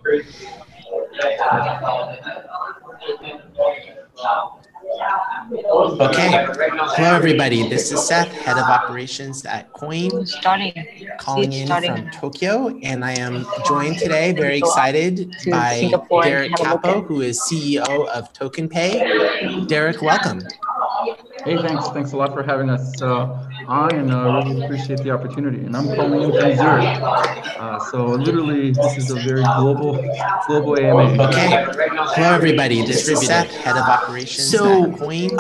Okay. Hello, everybody. This is Seth, Head of Operations at QUOINE, calling in from Tokyo. And I am joined today, very excited, by Derek Capo, who is CEO of TokenPay. Derek, welcome. Hey, thanks a lot for having us on, and really appreciate the opportunity. And I'm calling in from Zurich, so literally this is a very global AMA. Okay. Hello, everybody. This is Seth, Head of Operations at QUOINE.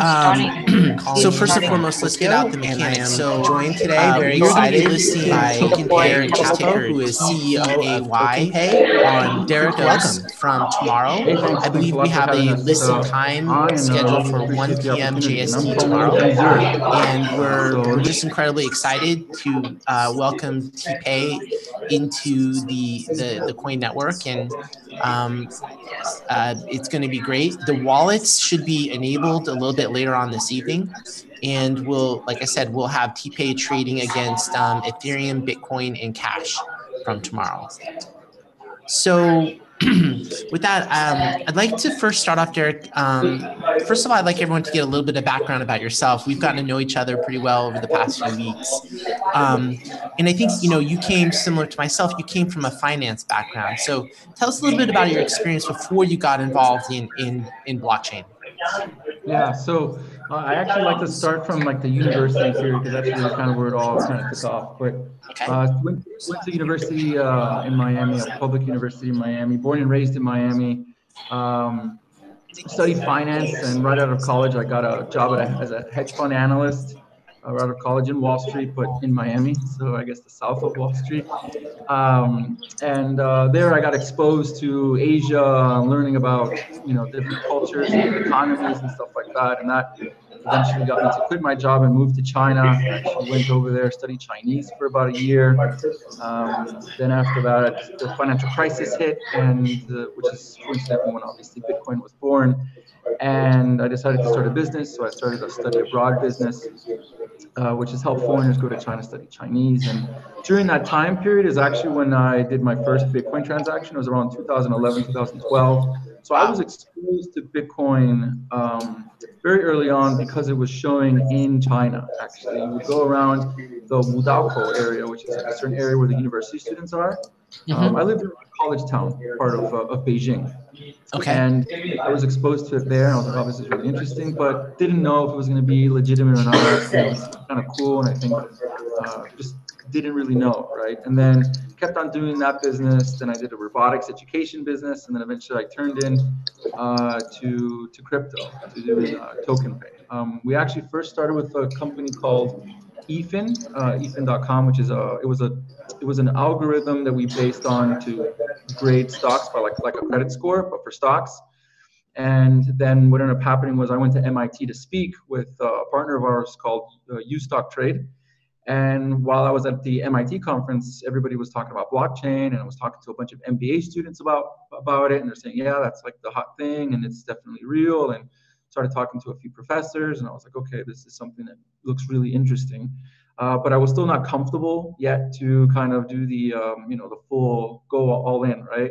So first and foremost, let's get out the mechanics. So joined today, very excited, listening by Derek Capo, who is CEO of TokenPay. On Derek, welcome from tomorrow. I believe we have a listen time scheduled for 1 p.m. JST tomorrow, and we're just incredibly excited to welcome TPay into the Coin network, and it's going to be great. The wallets should be enabled a little bit later on this evening, and like I said, we'll have TPay trading against Ethereum, Bitcoin, and Cash from tomorrow. So with that, I'd like to first start off, Derek. First of all, I'd like everyone to get a little bit of background about yourself. We've gotten to know each other pretty well over the past few weeks. And I think, you came similar to myself. You came from a finance background. So tell us a little bit about your experience before you got involved in blockchain. Yeah, so I actually like to start from like the university period, because that's really kind of where it all kind of took off. But went to university in Miami, a public university in Miami, born and raised in Miami. Studied finance, and right out of college, I got a job as a hedge fund analyst right out of college in Wall Street, but in Miami, so I guess the south of Wall Street. And there I got exposed to Asia, learning about different cultures and economies and stuff like that. And that eventually got me to quit my job and move to China. I actually went over there, studied Chinese for about a year. Then after that, the financial crisis hit, and which is coincidentally when obviously Bitcoin was born. And I decided to start a business, so I started a study abroad business, which has helped foreigners go to China, study Chinese. And during that time period is actually when I did my first Bitcoin transaction. It was around 2011, 2012. So I was exposed to Bitcoin very early on because it was showing in China, actually. You would go around the Wudao area, which is a certain area where the university students are. I lived in a college town, part of Beijing. Okay. And I was exposed to it there, and I was like, oh, this is really interesting, but didn't know if it was going to be legitimate or not. It was kind of cool, and I think just didn't really know, right? And then kept on doing that business. Then I did a robotics education business, and then eventually I turned in to crypto, to doing TokenPay. We actually first started with a company called EFIN.com, which is it was an algorithm that we based on to grade stocks by like a credit score, but for stocks. And then what ended up happening was I went to MIT to speak with a partner of ours called Stock Trade. And while I was at the MIT conference, everybody was talking about blockchain, and I was talking to a bunch of MBA students about it, and they're saying, yeah, that's like the hot thing, and it's definitely real. And started talking to a few professors, and I was like, okay, this is something that looks really interesting. But I was still not comfortable yet to kind of do the the full go all in, right?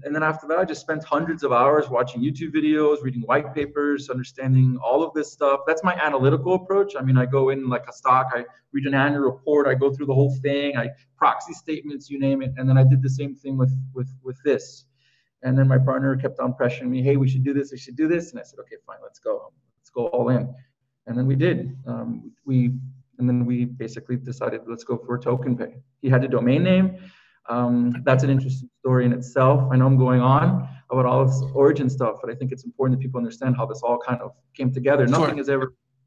And then after that, I just spent hundreds of hours watching YouTube videos, reading white papers, understanding all of this stuff. That's my analytical approach. I mean, I go in like a stock, I read an annual report, I go through the whole thing, I proxy statements, you name it. And then I did the same thing with this. And then my partner kept on pressuring me, hey, we should do this, we should do this. And I said, okay, fine, let's go all in. And then we did. And then we basically decided, let's go for TokenPay. He had a domain name. That's an interesting story in itself. I know I'm going on about all this origin stuff, but I think it's important that people understand how this all kind of came together. Sure.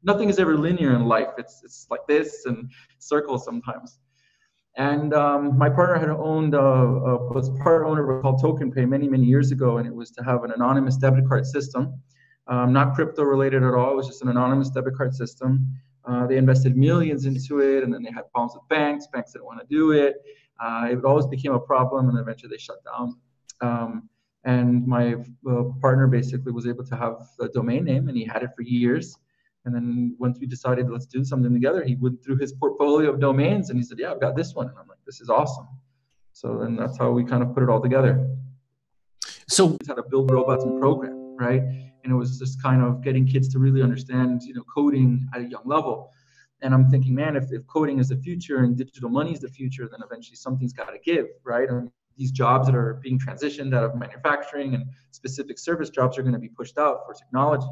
Nothing is ever linear in life. It's like this and circles sometimes. And my partner had was part owner of called TokenPay many years ago, and it was to have an anonymous debit card system, not crypto related at all. It was just an anonymous debit card system. They invested millions into it, and then they had problems with banks. Banks didn't want to do it. It always became a problem, and eventually they shut down. And my partner basically was able to have the domain name, and he had it for years. And then once we decided let's do something together, he went through his portfolio of domains, and he said, yeah, I've got this one. And I'm like, this is awesome. So then that's how we kind of put it all together. So how to build robots and program, right? And it was just kind of getting kids to really understand, coding at a young level. And I'm thinking, man, if coding is the future and digital money is the future, then eventually something's got to give, right? And these jobs that are being transitioned out of manufacturing and specific service jobs are going to be pushed out for technology.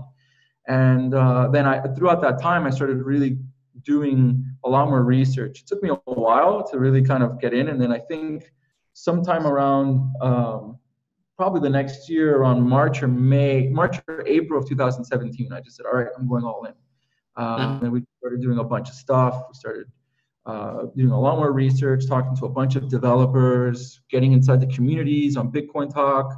And then throughout that time, I started really doing a lot more research. It took me a while to really kind of get in. And then I think sometime around probably the next year, around March or April of 2017, I just said, all right, I'm going all in. And we started doing a bunch of stuff. We started doing a lot more research, talking to a bunch of developers, getting inside the communities on Bitcoin Talk,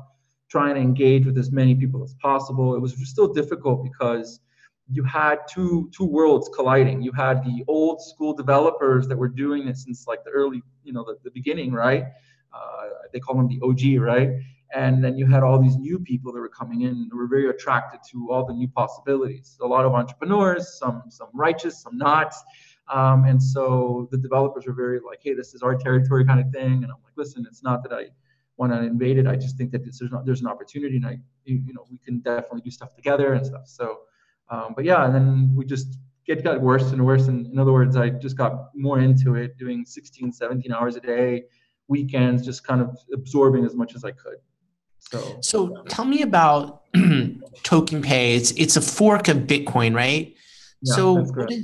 trying to engage with as many people as possible. It was still difficult because you had two worlds colliding. You had the old school developers that were doing it since like the early, the beginning, right? They call them the OG, right? And then you had all these new people that were coming in who were very attracted to all the new possibilities. A lot of entrepreneurs, some righteous, some not. And so the developers were very like, hey, this is our territory kind of thing. And I'm like, listen, it's not that I want to invade it. I just think that there's an opportunity, and we can definitely do stuff together and stuff. So, but yeah, and then we just got worse and worse. And in other words, I just got more into it, doing 16, 17 hours a day, weekends, just kind of absorbing as much as I could. So tell me about TokenPay. It's a fork of Bitcoin, right? Yeah, that's correct.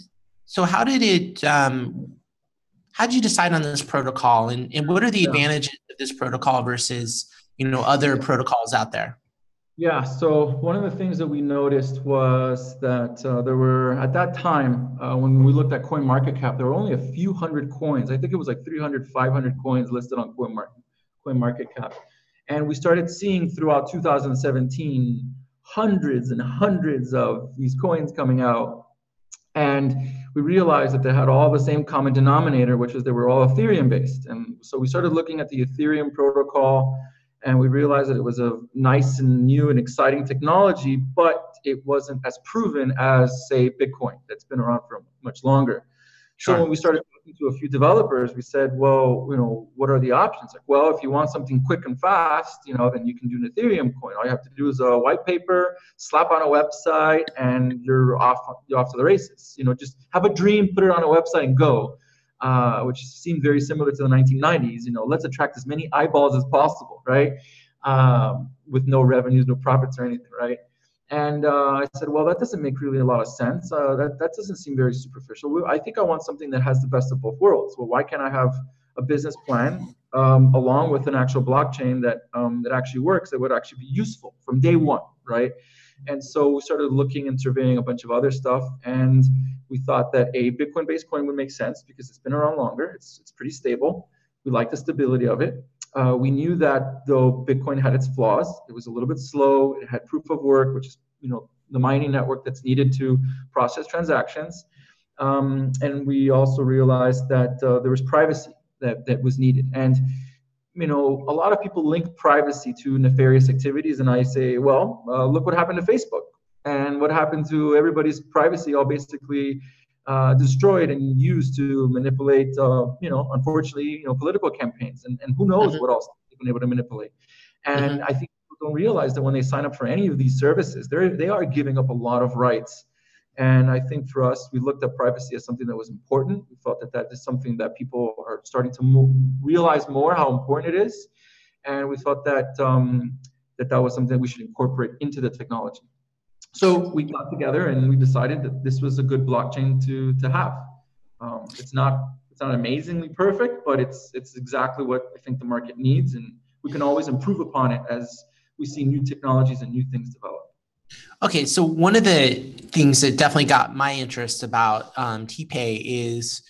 So how did you decide on this protocol, and what are the advantages of this protocol versus other protocols out there? Yeah, so one of the things that we noticed was that there were, at that time, when we looked at CoinMarketCap, there were only a few hundred coins. I think it was like 300, 500 coins listed on CoinMarketCap. And we started seeing throughout 2017 hundreds and hundreds of these coins coming out. And we realized that they had all the same common denominator, which is they were all Ethereum based. And so we started looking at the Ethereum protocol, and we realized that it was a nice and new and exciting technology, but it wasn't as proven as, say, Bitcoin, that's been around for much longer. Sure. So when we started talking to a few developers, we said, well, what are the options? Like, well, if you want something quick and fast, then you can do an Ethereum coin. All you have to do is a white paper, slap on a website, and you're off to the races. Just have a dream, put it on a website, and go. Which seemed very similar to the 1990s. Let's attract as many eyeballs as possible, right? With no revenues, no profits or anything, right? And I said, well, that doesn't make really a lot of sense. That doesn't seem very superficial. I think I want something that has the best of both worlds. Well, why can't I have a business plan along with an actual blockchain that actually works, that would actually be useful from day one, right? And so we started looking and surveying a bunch of other stuff, and we thought that a Bitcoin-based coin would make sense because it's been around longer. It's pretty stable. We like the stability of it. We knew that though Bitcoin had its flaws, it was a little bit slow. It had proof of work, which is the mining network that's needed to process transactions. And we also realized that there was privacy that was needed. And a lot of people link privacy to nefarious activities, and I say, well, look what happened to Facebook, and what happened to everybody's privacy, all basically destroyed and used to manipulate, unfortunately, political campaigns, and who knows what else they've been able to manipulate. And I think people don't realize that when they sign up for any of these services, they are giving up a lot of rights. And I think for us, we looked at privacy as something that was important. We felt that is something that people are starting to realize more how important it is. And we thought that that was something we should incorporate into the technology. So we got together and we decided that this was a good blockchain to have. It's not amazingly perfect, but it's exactly what I think the market needs, and we can always improve upon it as we see new technologies and new things develop. Okay, so one of the things that definitely got my interest about TPay is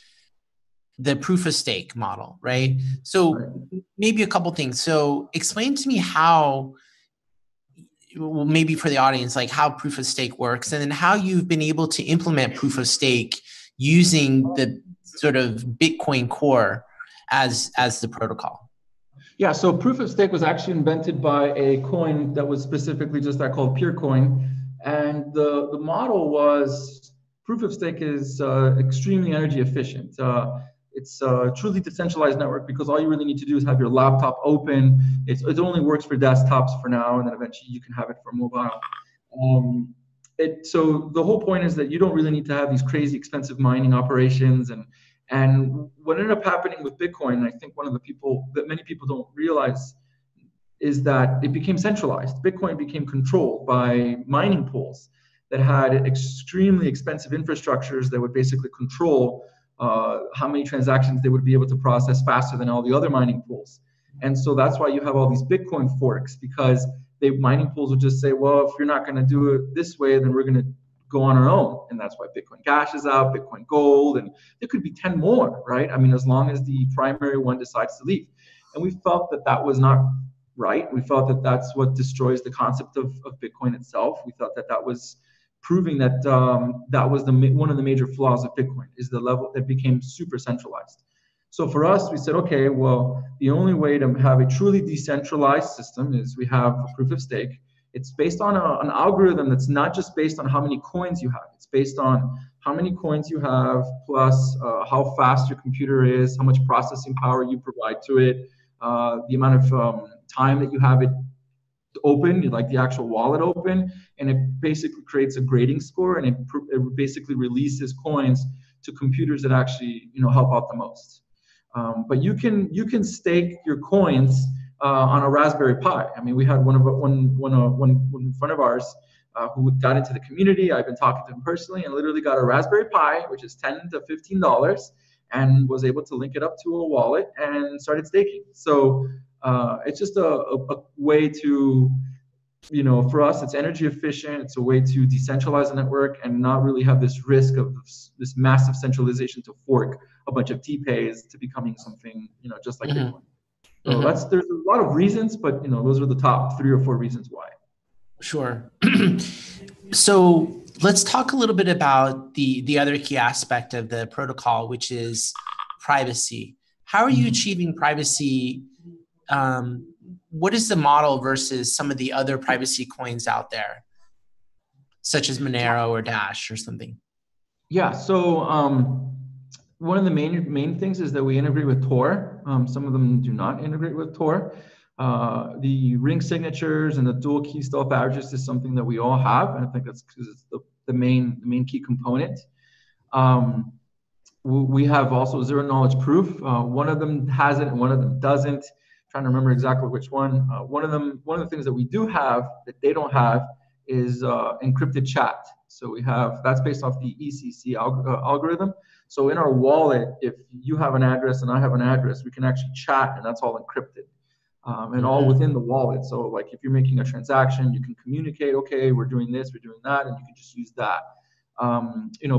the proof of stake model, right? So maybe a couple things. So explain to me how, well, maybe for the audience, like how proof of stake works, and then how you've been able to implement proof of stake using the sort of Bitcoin core as the protocol. Yeah, so proof of stake was actually invented by a coin that was specifically just that, called PureCoin. And the model was proof of stake is extremely energy efficient. it's a truly decentralized network because all you really need to do is have your laptop open. It only works for desktops for now, and then eventually you can have it for mobile. So the whole point is that you don't really need to have these crazy expensive mining operations. And what ended up happening with Bitcoin, and I think one of the people that many people don't realize, is that it became centralized. Bitcoin became controlled by mining pools that had extremely expensive infrastructures that would basically control how many transactions they would be able to process faster than all the other mining pools. And so that's why you have all these Bitcoin forks, because mining pools would just say, well, if you're not going to do it this way, then we're going to go on our own. And that's why Bitcoin Cash is out, Bitcoin Gold, and there could be 10 more, right? I mean, as long as the primary one decides to leave. And we felt that that was not right. We felt that that's what destroys the concept of Bitcoin itself. We thought that that was proving that that was one of the major flaws of Bitcoin, is the level that became super centralized. So for us, we said, okay, well, the only way to have a truly decentralized system is we have a proof of stake. It's based on an algorithm that's not just based on how many coins you have. It's based on how many coins you have, plus how fast your computer is, how much processing power you provide to it, the amount of time that you have it open, like the actual wallet open, and it basically creates a grading score, and it basically releases coins to computers that actually help out the most. But you can stake your coins on a Raspberry Pi. I mean, we had one friend of ours who got into the community. I've been talking to him personally, and literally got a Raspberry Pi, which is $10 to $15, and was able to link it up to a wallet and started staking. So it's just a way to, for us, it's energy efficient. It's a way to decentralize the network and not really have this risk of this massive centralization to fork a bunch of TPays to becoming something, just like Bitcoin. So there's a lot of reasons, but those are the top 3 or 4 reasons why. Sure. So let's talk a little bit about the other key aspect of the protocol, which is privacy. How are you achieving privacy? What is the model versus some of the other privacy coins out there, such as Monero or Dash or something? Yeah. So one of the main things is that we integrate with Tor. Some of them do not integrate with Tor. The ring signatures and the dual key stealth address is something that we all have, and I think that's because it's the main key component. We have also zero knowledge proof. One of them has it and one of them doesn't. I'm trying to remember exactly which one. One of the things that we do have that they don't have is encrypted chat. So that's based off the ECC algorithm. So in our wallet, if you have an address and I have an address, we can actually chat, and that's all encrypted. And all within the wallet. So like if you're making a transaction, you can communicate, okay, we're doing this, we're doing that, and you can just use that.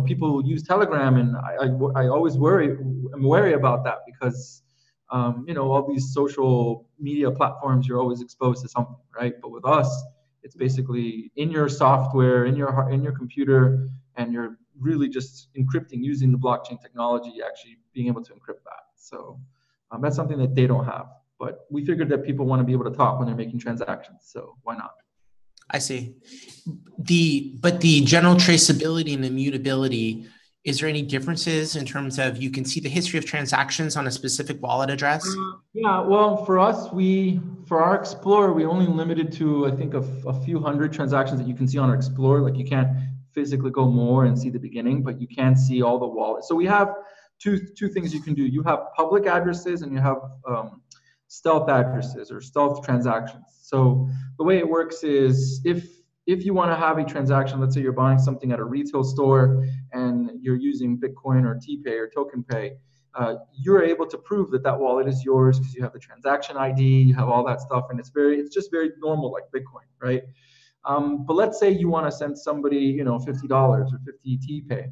People use Telegram, and I always I'm wary about that because, all these social media platforms, you're always exposed to something, right? But with us, it's basically in your software, in your computer, and you're really just encrypting using the blockchain technology, actually being able to encrypt that. So that's something that they don't have. But we figured that people want to be able to talk when they're making transactions, so why not? I see. But the general traceability and immutability, is there any differences in terms of you can see the history of transactions on a specific wallet address? Yeah, well, for us, for our Explorer, we only limited to, I think, a few hundred transactions that you can see on our Explorer. Like you can't physically go more and see the beginning, but you can see all the wallets. So we have two things you can do. You have public addresses and you have stealth addresses or stealth transactions. So the way it works is if you want to have a transaction, let's say you're buying something at a retail store and you're using Bitcoin or TPay or TokenPay, you're able to prove that wallet is yours because you have the transaction ID, you have all that stuff, and it's just very normal like Bitcoin, right? But let's say you want to send somebody, $50 or 50 TPay,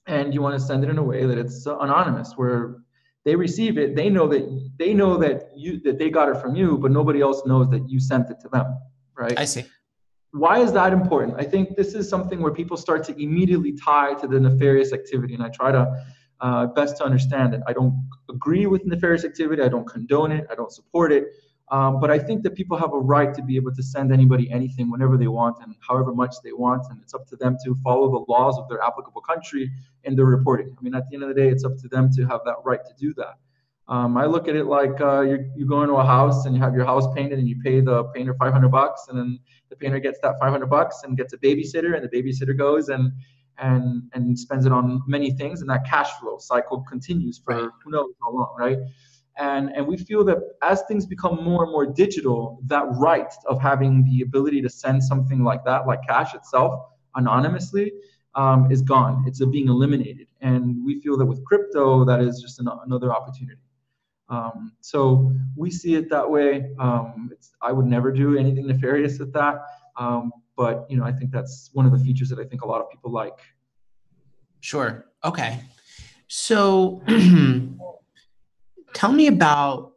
and you want to send it in a way that it's anonymous, where they receive it, they know that they got it from you, but nobody else knows that you sent it to them, right? I see. Why is that important? I think this is something where people start to immediately tie to the nefarious activity, and I try to best to understand it. I don't agree with nefarious activity. I don't condone it. I don't support it. But I think that people have a right to be able to send anybody anything whenever they want and however much they want. And it's up to them to follow the laws of their applicable country in their reporting. I mean, at the end of the day, it's up to them to have that right to do that. I look at it like you go into a house and you have your house painted and you pay the painter $500, and then the painter gets that $500 and gets a babysitter, and the babysitter goes and spends it on many things, and that cash flow cycle continues for who knows how long, right? And we feel that as things become more and more digital, that right of having the ability to send something like that, like cash itself, anonymously, is gone. It's being eliminated. And we feel that with crypto, that is just another opportunity. So we see it that way. I would never do anything nefarious with that. But I think that's one of the features that I think a lot of people like. Sure. Okay. So tell me about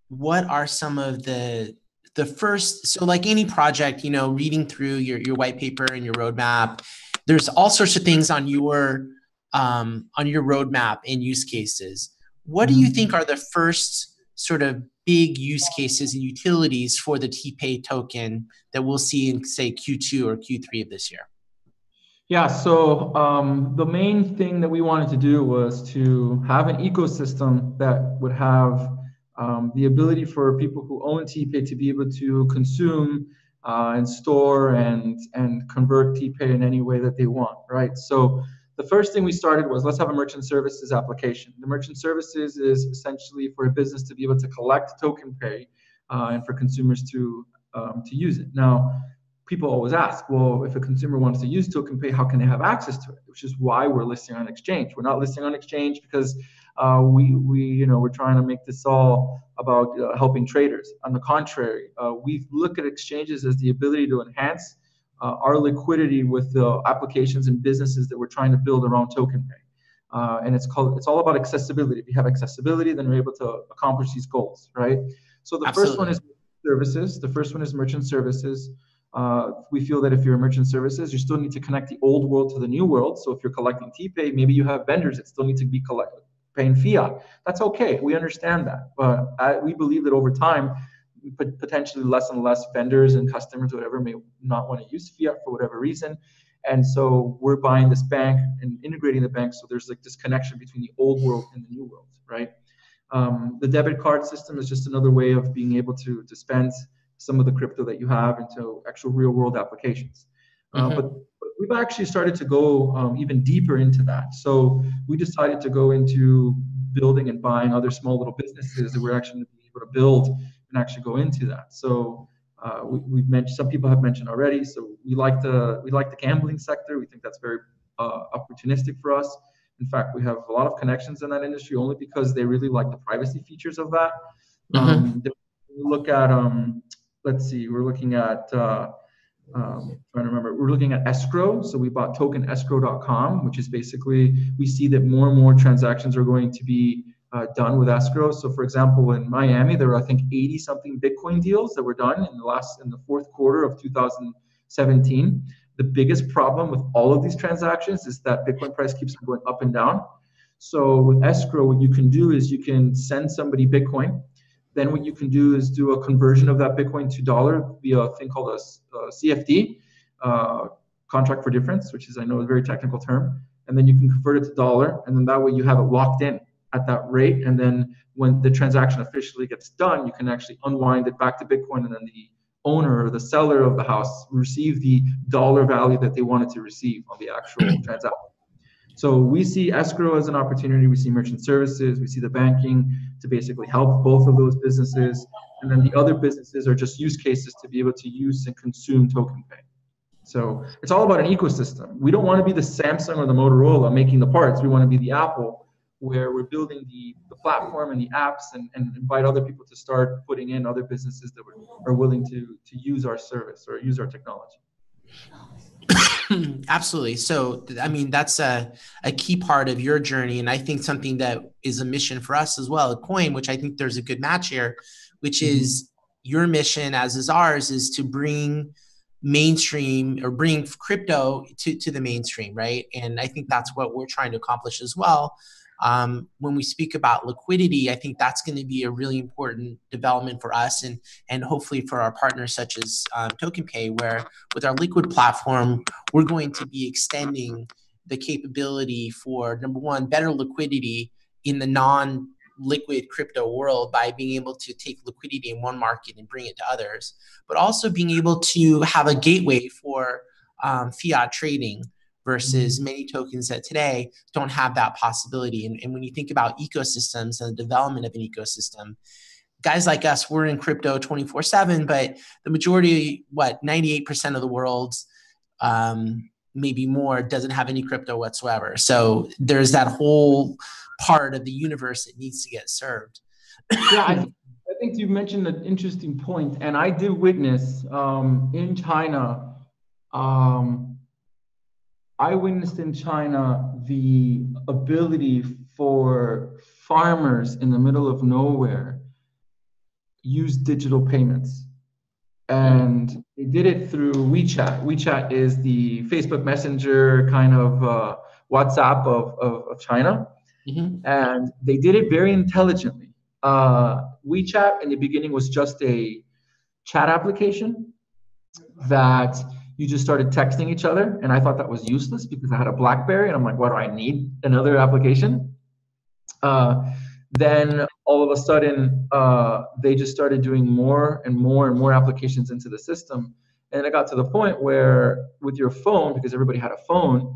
what are some of the first, so like any project, reading through your white paper and your roadmap, there's all sorts of things on your roadmap and use cases. What do you think are the first sort of big use cases and utilities for the TPay token that we'll see in, say, Q2 or Q3 of this year? Yeah, so the main thing that we wanted to do was to have an ecosystem that would have the ability for people who own TPay to be able to consume and store and convert TPay in any way that they want, right? So the first thing we started was, let's have a merchant services application. The merchant services is essentially for a business to be able to collect TokenPay and for consumers to use it. Now, people always ask, well, if a consumer wants to use TokenPay, how can they have access to it? Which is why we're listing on exchange. We're not listing on exchange because we're trying to make this all about helping traders. On the contrary, we look at exchanges as the ability to enhance our liquidity with the applications and businesses that we're trying to build around TokenPay. And it's all about accessibility. If you have accessibility, then we're able to accomplish these goals, right? So the first one is services. The first one is merchant services. We feel that if you're a merchant services, you still need to connect the old world to the new world. So if you're collecting TPay, maybe you have vendors that still need to be paying fiat. That's okay. We understand that. But we believe that over time, potentially less and less vendors and customers, whatever, may not want to use fiat for whatever reason. And so we're buying this bank and integrating the bank. So there's like this connection between the old world and the new world, right? The debit card system is just another way of being able to spend some of the crypto that you have into actual real world applications. But we've actually started to go even deeper into that. So we decided to go into building and buying other small little businesses that we're actually going to be able to build and actually go into that. So we've mentioned, some people have mentioned already. So we like the gambling sector. We think that's very opportunistic for us. In fact, we have a lot of connections in that industry only because they really like the privacy features of that. We look at let's see, we're looking at, trying to remember, we're looking at escrow. So we bought tokenescrow.com, which is basically, we see that more and more transactions are going to be done with escrow. So for example, in Miami, there were, I think, 80 something Bitcoin deals that were done in the fourth quarter of 2017. The biggest problem with all of these transactions is that Bitcoin price keeps going up and down. So with escrow, what you can do is you can send somebody Bitcoin. Then what you can do is do a conversion of that Bitcoin to dollar via a thing called a CFD, contract for difference, which is, I know, a very technical term. And then you can convert it to dollar, and then that way you have it locked in at that rate. And then when the transaction officially gets done, you can actually unwind it back to Bitcoin, and then the owner or the seller of the house receive the dollar value that they wanted to receive on the actual transaction. So we see escrow as an opportunity. We see merchant services. We see the banking to basically help both of those businesses. And then the other businesses are just use cases to be able to use and consume TokenPay. So it's all about an ecosystem. We don't want to be the Samsung or the Motorola making the parts. We want to be the Apple, where we're building the platform and the apps and invite other people to start putting in other businesses that are willing to use our service or use our technology. Absolutely. So, I mean, that's a key part of your journey. And I think something that is a mission for us as well at QUOINE, which I think there's a good match here, which is your mission, as is ours, is to bring mainstream or bring crypto to the mainstream, right? And I think that's what we're trying to accomplish as well. When we speak about liquidity, I think that's going to be a really important development for us and hopefully for our partners such as TokenPay, where with our liquid platform, we're going to be extending the capability for, number one, better liquidity in the non-liquid crypto world by being able to take liquidity in one market and bring it to others, but also being able to have a gateway for fiat trading versus many tokens that today don't have that possibility. And when you think about ecosystems and the development of an ecosystem, guys like us, we're in crypto 24/7, but the majority, 98% of the world, maybe more, doesn't have any crypto whatsoever. So there's that whole part of the universe that needs to get served. Yeah, I think you mentioned an interesting point, and I did witness in China. I witnessed in China the ability for farmers in the middle of nowhere use digital payments. And they did it through WeChat. WeChat is the Facebook Messenger kind of WhatsApp of China. And they did it very intelligently. WeChat in the beginning was just a chat application that you just started texting each other. And I thought that was useless because I had a BlackBerry and I'm like, why do I need another application? Then all of a sudden, they just started doing more and more and more applications into the system. And it got to the point where with your phone, because everybody had a phone,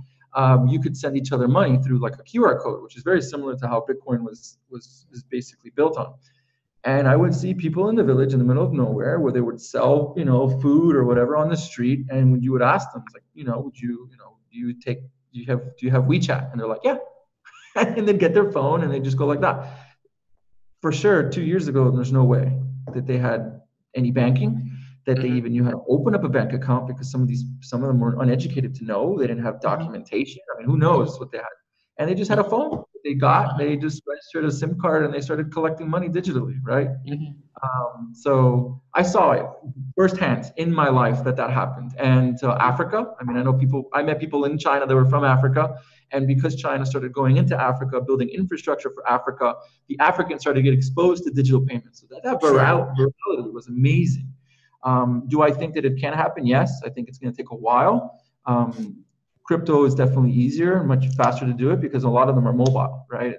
you could send each other money through like a QR code, which is very similar to how Bitcoin was basically built on. And I would see people in the village in the middle of nowhere where they would sell, food or whatever on the street. And when you would ask them, it's like, do you have WeChat? And they're like, yeah. And then get their phone and they just go like that. For sure, 2 years ago, there's no way that they had any banking, that they even knew how to open up a bank account, because some of them were uneducated to know. They didn't have documentation. I mean, who knows what they had? And they just had a phone. They just registered a SIM card and they started collecting money digitally, right? So I saw it firsthand in my life that happened. And Africa, I mean, I met people in China that were from Africa. And because China started going into Africa, building infrastructure for Africa, the Africans started to get exposed to digital payments. So that virality was amazing. Do I think that it can happen? Yes, I think it's going to take a while. Crypto is definitely easier, much faster to do it because a lot of them are mobile, right?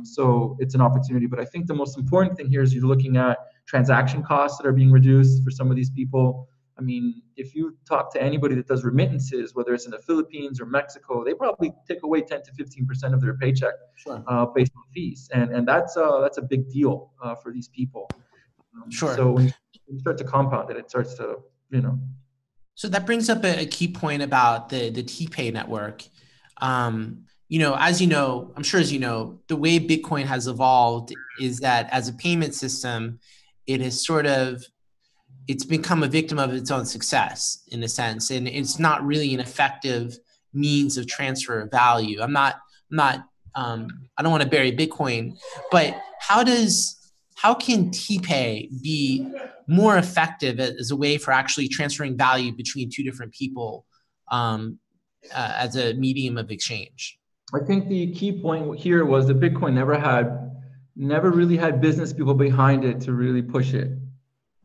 So it's an opportunity. But I think the most important thing here is you're looking at transaction costs that are being reduced for some of these people. I mean, if you talk to anybody that does remittances, whether it's in the Philippines or Mexico, they probably take away 10 to 15% of their paycheck based on fees. And that's a big deal for these people. So when you start to compound it, it starts to, So that brings up a key point about the TPay network. As you know, I'm sure as you know, the way Bitcoin has evolved is that as a payment system, it's become a victim of its own success in a sense, and it's not really an effective means of transfer of value. I don't want to bury Bitcoin, but how can TPay be more effective as a way for actually transferring value between two different people as a medium of exchange? I think the key point here was that Bitcoin never really had business people behind it to really push it.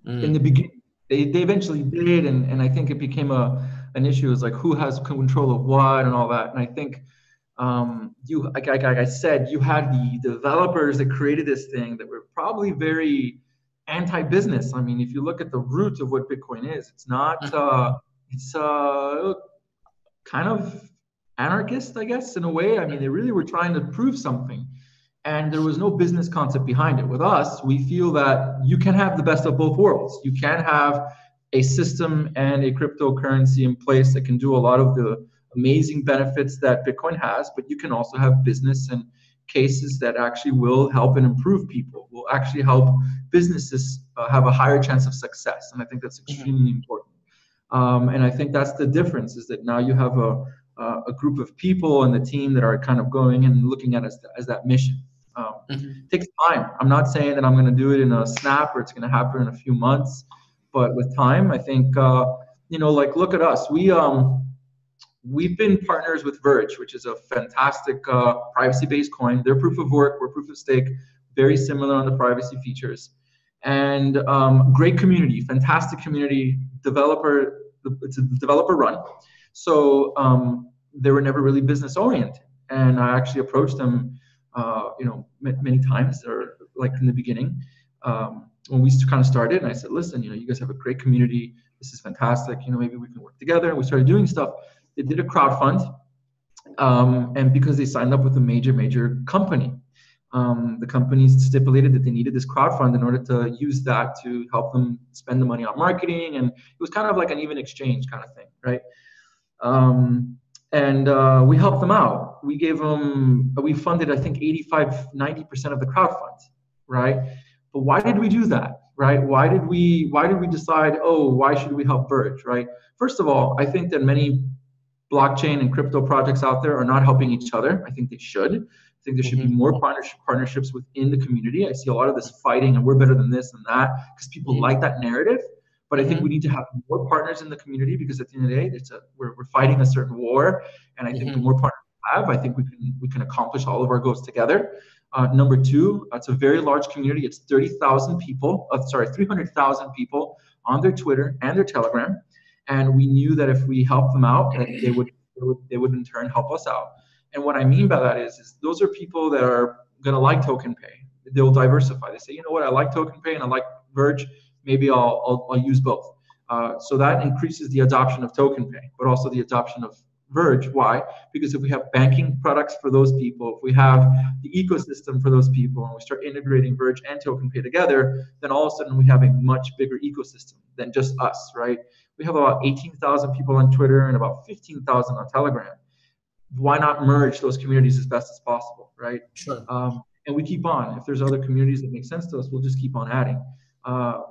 In the beginning, they eventually did, and I think it became an issue. It's like who has control of what and all that. And I think like I said, you had the developers that created this thing that were probably very anti-business. I mean, if you look at the root of what Bitcoin is, it's not. It's kind of anarchist, I guess, in a way. I mean, they really were trying to prove something. And there was no business concept behind it. With us, we feel that you can have the best of both worlds. You can have a system and a cryptocurrency in place that can do a lot of the amazing benefits that Bitcoin has, but you can also have business and cases that actually will help and improve people, will actually help businesses have a higher chance of success. And I think that's extremely important. And I think that's the difference, is that now you have a group of people and the team that are kind of going and looking at it as that mission. It takes time. I'm not saying that I'm going to do it in a snap or it's going to happen in a few months, but with time, I think, like look at us. we've been partners with Verge, which is a fantastic privacy-based coin. They're proof of work, we're proof of stake, very similar on the privacy features. And great community, fantastic community, it's a developer run. So they were never really business oriented. And I actually approached them, many times, or like in the beginning, when we kind of started, and I said, listen, you guys have a great community. This is fantastic. Maybe we can work together. And we started doing stuff. They did a crowdfund, and because they signed up with a major company, the company stipulated that they needed this crowdfund in order to use that to help them spend the money on marketing, and it was kind of like an even exchange kind of thing, right? And we helped them out. We funded, I think, 85-90% of the crowdfund, right? But why did we do that, right? Why did we decide, why should we help Verge, right? First of all, I think that many blockchain and crypto projects out there are not helping each other. I think they should. I think there should be more partnerships within the community. I see a lot of this fighting, and we're better than this and that, because people like that narrative. But I think we need to have more partners in the community, because at the end of the day, we're fighting a certain war. And I think the more partners we have, I think we can accomplish all of our goals together. Number two, it's a very large community. It's 300,000 people on their Twitter and their Telegram. And we knew that if we helped them out, that they would in turn help us out. And what I mean by that is those are people that are going to like TokenPay. They'll diversify. They say, you know what, I like TokenPay and I like Verge. Maybe I'll use both. So that increases the adoption of TokenPay, but also the adoption of Verge. Why? Because if we have banking products for those people, if we have the ecosystem for those people, and we start integrating Verge and TokenPay together, then all of a sudden we have a much bigger ecosystem than just us, right? We have about 18,000 people on Twitter and about 15,000 on Telegram. Why not merge those communities as best as possible, right? Sure. And we keep on. If there's other communities that make sense to us, we'll just keep on adding.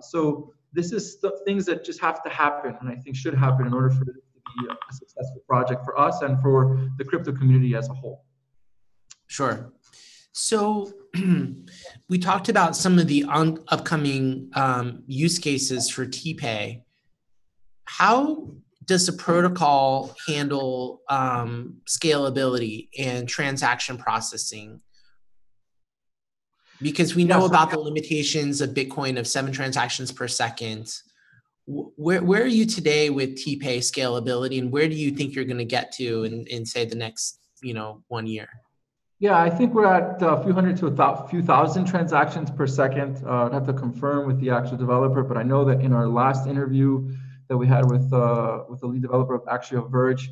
So this is things that just have to happen, and I think should happen in order for it to be a successful project for us and for the crypto community as a whole. Sure. So we talked about some of the upcoming use cases for TPay. How does the protocol handle scalability and transaction processing? Because we know about the limitations of Bitcoin of 7 transactions per second. Where are you today with TPay scalability, and where do you think you're going to get to in say the next 1 year? Yeah, I think we're at a few hundred to a few thousand transactions per second. I'd have to confirm with the actual developer, but I know that in our last interview that we had with the lead developer of Verge,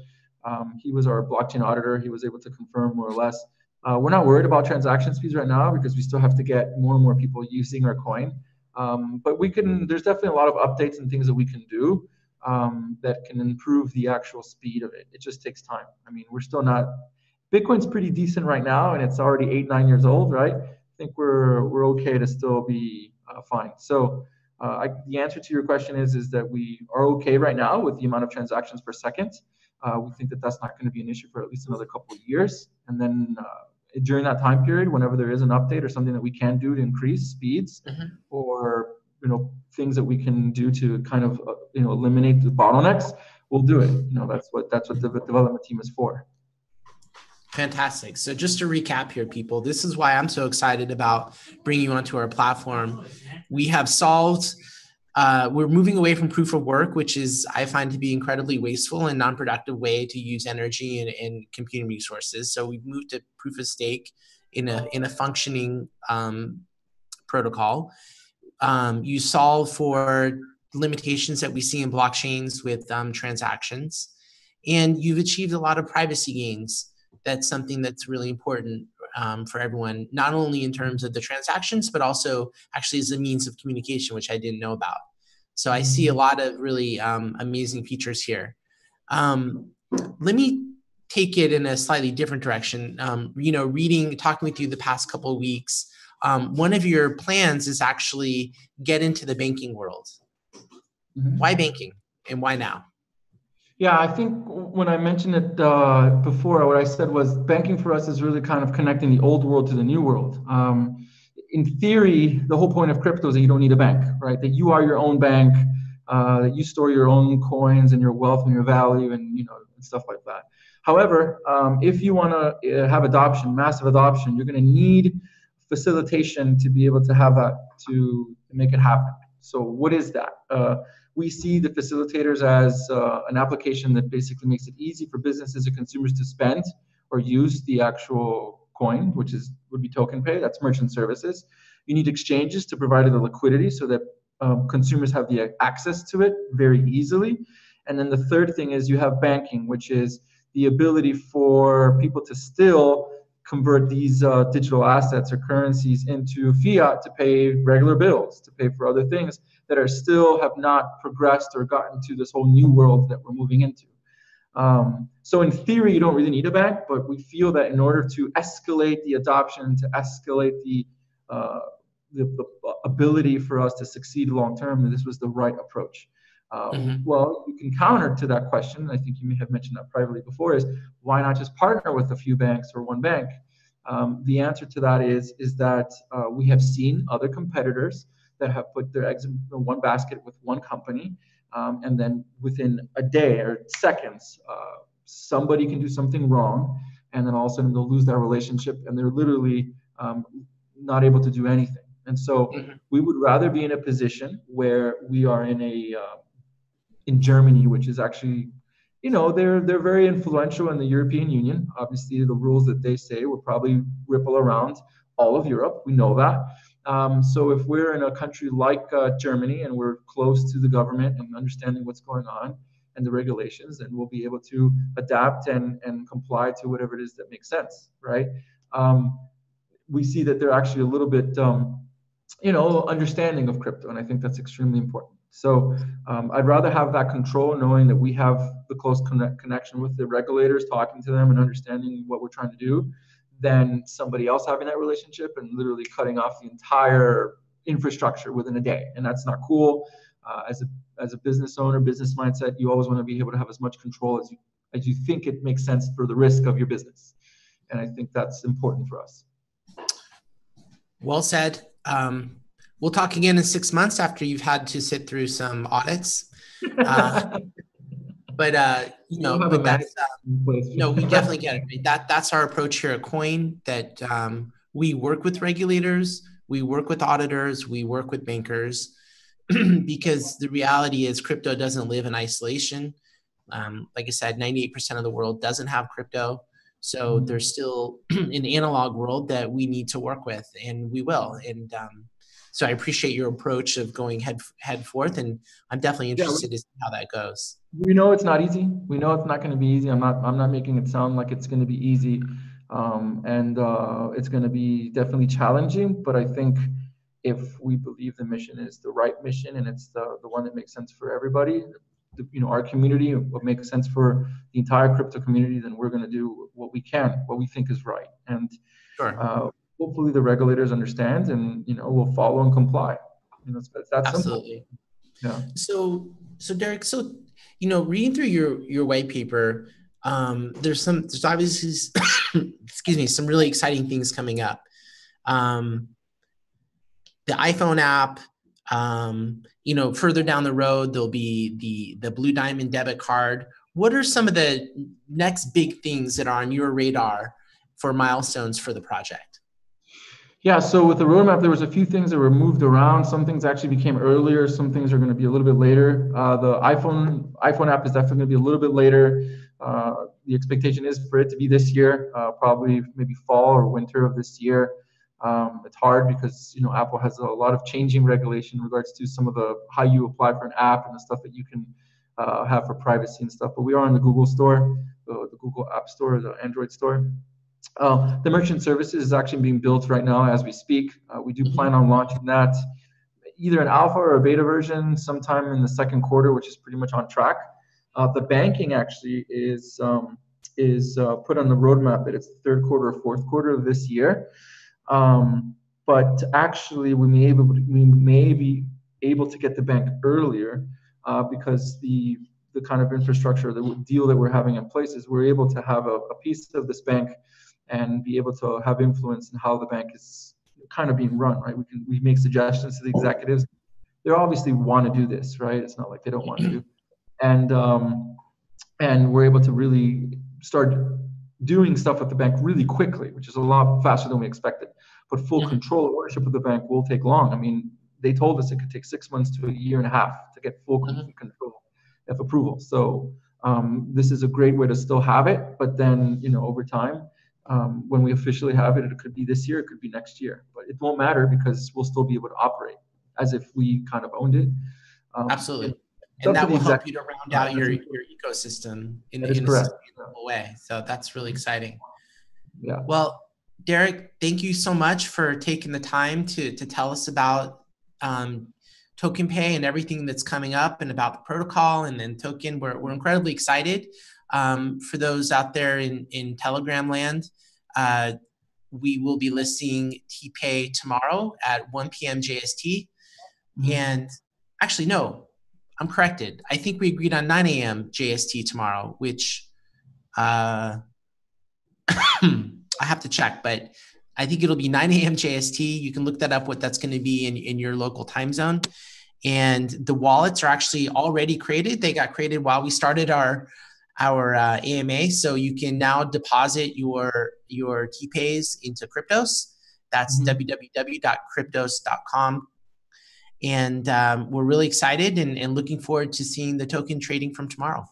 he was our blockchain auditor. He was able to confirm more or less. We're not worried about transaction speeds right now, because we still have to get more and more people using our coin. But there's definitely a lot of updates and things that we can do that can improve the actual speed of it. It just takes time. I mean, we're still not, Bitcoin's pretty decent right now, and it's already 8-9 years old, right? I think we're okay to still be fine. So the answer to your question is that we are okay right now with the amount of transactions per second. We think that that's not going to be an issue for at least another couple of years. And then during that time period, whenever there is an update or something that we can do to increase speeds, or things that we can do to kind of eliminate the bottlenecks, we'll do it. That's what the development team is for. Fantastic. So just to recap here, people, this is why I'm so excited about bringing you onto our platform. We have solved, we're moving away from proof of work, which is, I find to be incredibly wasteful and non-productive way to use energy and computing resources. So we've moved to proof of stake in a functioning protocol. You solve for limitations that we see in blockchains with transactions, and you've achieved a lot of privacy gains. That's something that's really important for everyone, not only in terms of the transactions, but also actually as a means of communication, which I didn't know about. So I see a lot of really amazing features here. Let me take it in a slightly different direction. Talking with you the past couple of weeks, one of your plans is actually get into the banking world. Why banking, and why now? Yeah, I think when I mentioned it before, what I said was banking for us is really kind of connecting the old world to the new world. In theory, the whole point of crypto is that you don't need a bank, right? That you are your own bank, that you store your own coins and your wealth and your value and and stuff like that. However, if you want to have adoption, massive adoption, you're going to need facilitation to be able to have that, to make it happen. So what is that? We see the facilitators as an application that basically makes it easy for businesses and consumers to spend or use the actual coin, which would be TokenPay. That's merchant services. You need exchanges to provide the liquidity so that consumers have the access to it very easily. And then the third thing is you have banking, which is the ability for people to still convert these digital assets or currencies into fiat to pay regular bills, to pay for other things that are still have not progressed or gotten to this whole new world that we're moving into. So in theory, you don't really need a bank, but we feel that in order to escalate the adoption, to escalate the ability for us to succeed long term, this was the right approach. Well, you can counter to that question, I think you may have mentioned that privately before, is why not just partner with a few banks or one bank? The answer to that is that we have seen other competitors that have put their eggs in one basket with one company, and then within a day or seconds, somebody can do something wrong, and then all of a sudden they'll lose that relationship, and they're literally not able to do anything. And so we would rather be in a position where we are in Germany, which is actually, they're very influential in the European Union. Obviously, the rules that they say will probably ripple around all of Europe. We know that. So if we're in a country like Germany and we're close to the government and understanding what's going on and the regulations, then we'll be able to adapt and comply to whatever it is that makes sense, right? We see that they're actually a little bit, understanding of crypto, and I think that's extremely important. So I'd rather have that control, knowing that we have the close connection with the regulators, talking to them and understanding what we're trying to do, than somebody else having that relationship and literally cutting off the entire infrastructure within a day. And that's not cool. As a business owner, business mindset, you always want to be able to have as much control as you think it makes sense for the risk of your business. And I think that's important for us. Well said. We'll talk again in 6 months after you've had to sit through some audits. But that's, we definitely get it. That's our approach here at QUOINE, that we work with regulators, we work with auditors, we work with bankers, because the reality is crypto doesn't live in isolation. Like I said, 98% of the world doesn't have crypto. So there's still an analog world that we need to work with, and we will. And so I appreciate your approach of going head forth, and I'm definitely interested to see how that goes. We know it's not easy. We know it's not going to be easy. I'm not making it sound like it's going to be easy, and it's going to be definitely challenging. But I think if we believe the mission is the right mission and it's the one that makes sense for everybody, our community, what makes sense for the entire crypto community, then we're going to do what we can, what we think is right. And hopefully the regulators understand, and will follow and comply. That's absolutely simple. Yeah. So Derek, reading through your white paper, there's obviously excuse me, some really exciting things coming up. The iPhone app, further down the road, there'll be the Blue Diamond debit card. What are some of the next big things that are on your radar for milestones for the project? Yeah, so with the roadmap, there was a few things that were moved around. Some things actually became earlier. Some things are going to be a little bit later. The iPhone app is definitely going to be a little bit later. The expectation is for it to be this year, probably maybe fall or winter of this year. It's hard because Apple has a lot of changing regulation in regards to some of how you apply for an app and the stuff that you can have for privacy and stuff. But we are in the Google Store, the Google App Store, the Android Store. The merchant services is actually being built right now as we speak. We do plan on launching that either an alpha or a beta version sometime in the second quarter, which is pretty much on track. The banking actually is put on the roadmap that it's the third quarter or fourth quarter of this year. But actually, we may be able to get the bank earlier because the kind of infrastructure, the deal that we're having in place is we're able to have a piece of this bank and be able to have influence in how the bank is kind of being run, right? We make suggestions to the executives. They obviously want to do this, right? It's not like they don't want to. And we're able to really start doing stuff at the bank really quickly, which is a lot faster than we expected. But full control and ownership of the bank will take long. I mean, they told us it could take 6 months to a year and a half to get full control of approval. So this is a great way to still have it, but then, you know, over time, when we officially have it, it could be this year, it could be next year, but it won't matter because we'll still be able to operate as if we kind of owned it. Absolutely. And that will help you to round out your ecosystem in a sustainable way. So that's really exciting. Yeah. Well, Derek, thank you so much for taking the time to tell us about TokenPay and everything that's coming up and about the protocol and then Token. We're incredibly excited. For those out there in Telegram land, we will be listing TPay tomorrow at 1 p.m. JST. And actually, no, I'm corrected. I think we agreed on 9 a.m. JST tomorrow, which I have to check, but I think it'll be 9 a.m. JST. You can look that up, what that's going to be in your local time zone. And the wallets are actually already created. They got created while we started our AMA. So you can now deposit your TPays into Cryptos. That's www.cryptos.com. And we're really excited and looking forward to seeing the token trading from tomorrow.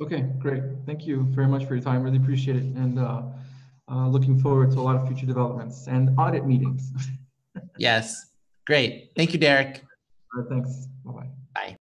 Okay, great. Thank you very much for your time. Really appreciate it. And looking forward to a lot of future developments and audit meetings. Yes, great. Thank you, Derek. Thanks. Bye-bye. Bye.